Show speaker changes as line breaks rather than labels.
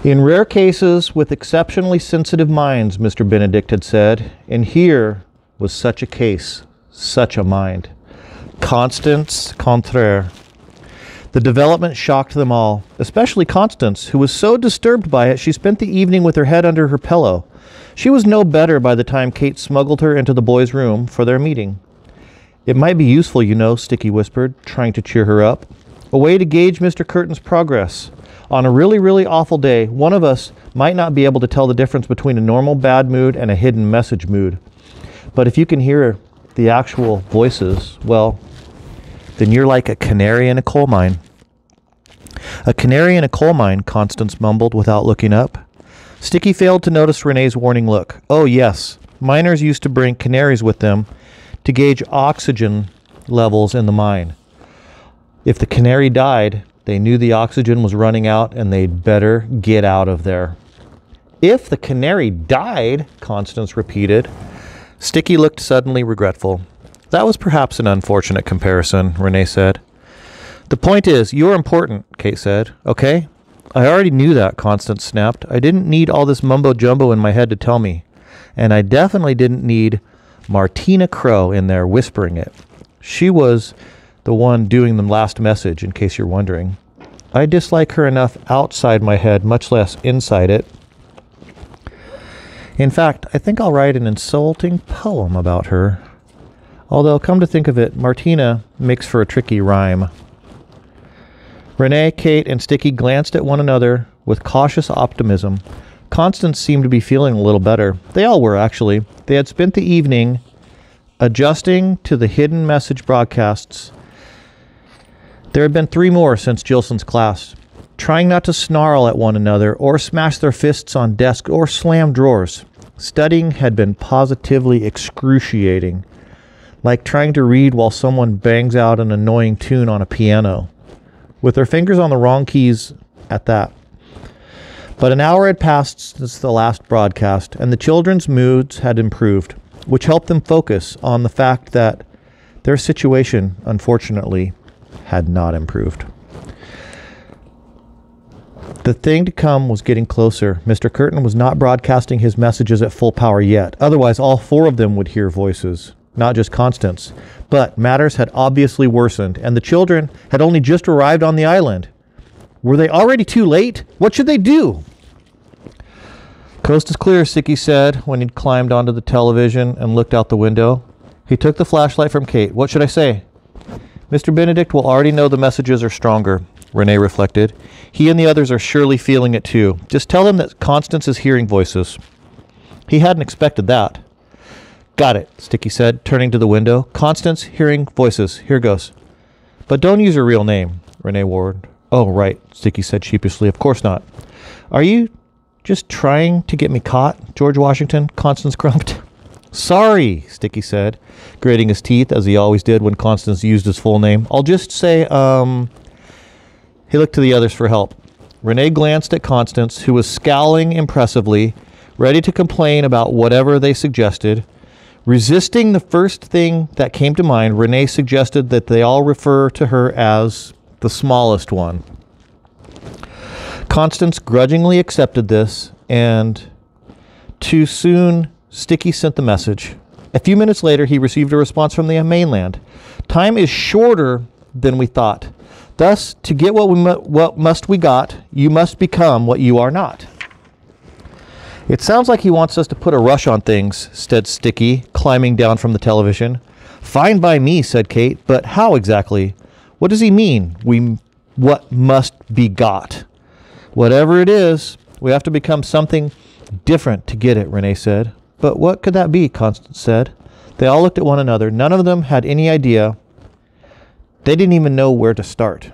In rare cases with exceptionally sensitive minds, Mr. Benedict had said, and here was such a case, such a mind. Constance contraire. The development shocked them all, especially Constance, who was so disturbed by it she spent the evening with her head under her pillow. She was no better by the time Kate smuggled her into the boys' room for their meeting. It might be useful, you know, Sticky whispered, trying to cheer her up. A way to gauge Mr. Curtin's progress. On a really, really awful day, one of us might not be able to tell the difference between a normal bad mood and a hidden message mood. But if you can hear the actual voices, well, then you're like a canary in a coal mine. A canary in a coal mine, Constance mumbled without looking up. Sticky failed to notice Renee's warning look. Oh, yes. Miners used to bring canaries with them to gauge oxygen levels in the mine. If the canary died, they knew the oxygen was running out and they'd better get out of there. If the canary died, Constance repeated. Sticky looked suddenly regretful. That was perhaps an unfortunate comparison, Renee said. The point is, you're important, Kate said. Okay? I already knew that, Constance snapped. I didn't need all this mumbo-jumbo in my head to tell me. And I definitely didn't need Martina Crow in there whispering it. She was the one doing the last message, in case you're wondering. I dislike her enough outside my head, much less inside it. In fact, I think I'll write an insulting poem about her. Although, come to think of it, Martina makes for a tricky rhyme. Renee, Kate, and Sticky glanced at one another with cautious optimism. Constance seemed to be feeling a little better. They all were, actually. They had spent the evening adjusting to the hidden message broadcasts. There had been 3 more since Gilson's class, trying not to snarl at one another or smash their fists on desks or slam drawers. Studying had been positively excruciating, like trying to read while someone bangs out an annoying tune on a piano, with their fingers on the wrong keys at that. But an hour had passed since the last broadcast, and the children's moods had improved, which helped them focus on the fact that their situation, unfortunately, had not improved. The thing to come was getting closer. Mr. Curtin was not broadcasting his messages at full power yet. Otherwise, all 4 of them would hear voices, not just Constance. But matters had obviously worsened, and the children had only just arrived on the island. Were they already too late? What should they do? Coast is clear, Sticky said when he'd climbed onto the television and looked out the window. He took the flashlight from Kate. What should I say? Mr. Benedict will already know the messages are stronger, Renee reflected. He and the others are surely feeling it too. Just tell him that Constance is hearing voices. He hadn't expected that. Got it, Sticky said, turning to the window. Constance, hearing voices. Here goes. But don't use her real name, Renee warned. Oh, right, Sticky said sheepishly. Of course not. Are you just trying to get me caught, George Washington? Constance grumped. Sorry, Sticky said, gritting his teeth as he always did when Constance used his full name. I'll just say, He looked to the others for help. Renee glanced at Constance, who was scowling impressively, ready to complain about whatever they suggested. Resisting the first thing that came to mind, Renee suggested that they all refer to her as the smallest one. Constance grudgingly accepted this, and too soon Sticky sent the message. A few minutes later, he received a response from the mainland. Time is shorter than we thought. Thus, to get what must we got, you must become what you are not. It sounds like he wants us to put a rush on things, said Sticky, climbing down from the television. Fine by me, said Kate, but how exactly? What does he mean, what must be got? Whatever it is, we have to become something different to get it, Renee said. But what could that be, Constance said. They all looked at one another. None of them had any idea. They didn't even know where to start.